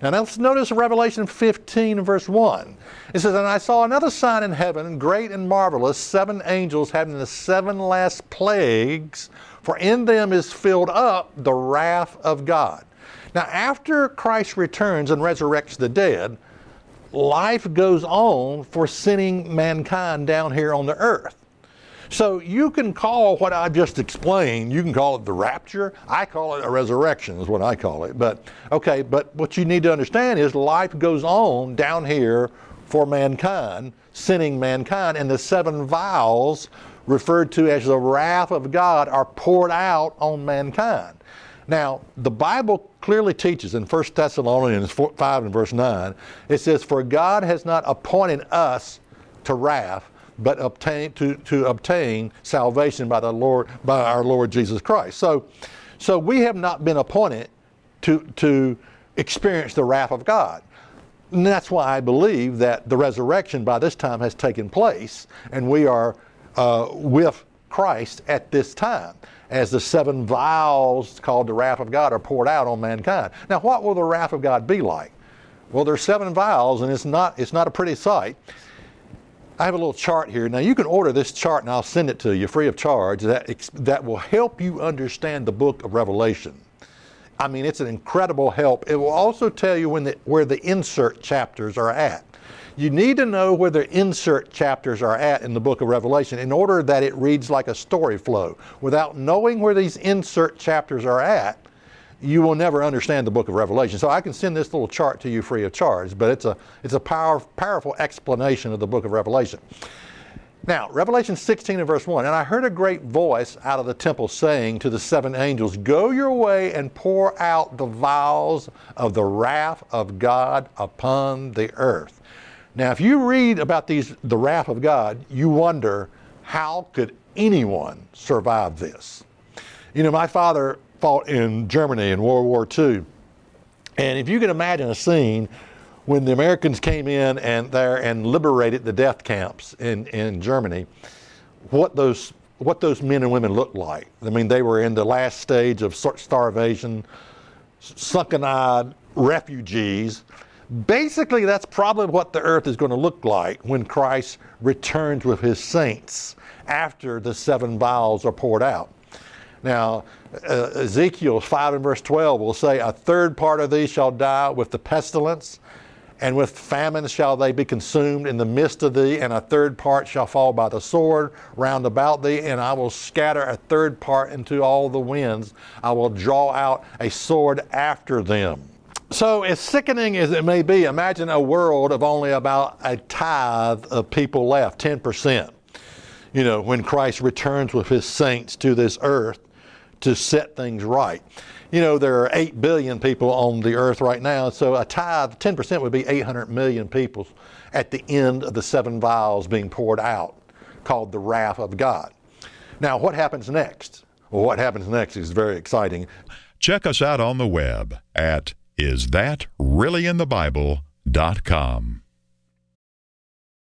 Now let's notice Revelation 15 verse 1. It says, "And I saw another sign in heaven, great and marvelous, 7 angels having the 7 last plagues, for in them is filled up the wrath of God." Now after Christ returns and resurrects the dead, life goes on for sinning mankind down here on the earth. So you can call what I've just explained, you can call it the rapture. I call it a resurrection is what I call it. But what you need to understand is life goes on down here for mankind, sinning mankind, and the 7 vials referred to as the wrath of God are poured out on mankind. Now, the Bible clearly teaches in 1 Thessalonians 5 and verse 9, it says, "For God has not appointed us to wrath, but to obtain salvation by our Lord Jesus Christ." So we have not been appointed to experience the wrath of God. And that's why I believe that the resurrection by this time has taken place, and we are with Christ at this time, as the 7 vials called the wrath of God are poured out on mankind. Now, what will the wrath of God be like? Well, there's 7 vials, and it's not a pretty sight. I have a little chart here. Now you can order this chart and I'll send it to you free of charge. That will help you understand the book of Revelation. I mean, it's an incredible help. It will also tell you where the insert chapters are at. You need to know where the insert chapters are at in the book of Revelation in order that it reads like a story flow. Without knowing where these insert chapters are at, you will never understand the book of Revelation. So I can send this little chart to you free of charge, but it's a powerful explanation of the book of Revelation. Now, Revelation 16 and verse 1, "And I heard a great voice out of the temple saying to the 7 angels, Go your way and pour out the vials of the wrath of God upon the earth." Now, if you read about the wrath of God, you wonder, how could anyone survive this? You know, my father fought in Germany in World War II. And if you can imagine a scene when the Americans came in and liberated the death camps in Germany, what those men and women looked like. I mean, they were in the last stage of starvation, sunken-eyed refugees. Basically, that's probably what the earth is going to look like when Christ returns with his saints after the 7 vials are poured out. Now, Ezekiel 5 and verse 12 will say, "A third part of these shall die with the pestilence, and with famine shall they be consumed in the midst of thee, and a third part shall fall by the sword round about thee, and I will scatter a third part into all the winds. I will draw out a sword after them." So as sickening as it may be, imagine a world of only about a tithe of people left, 10%. You know, when Christ returns with his saints to this earth to set things right. You know, there are 8 billion people on the earth right now, so a tithe, 10% would be 800 million people at the end of the 7 vials being poured out, called the wrath of God. Now, what happens next? Well, what happens next is very exciting. Check us out on the web at isthatreallyinthebible.com.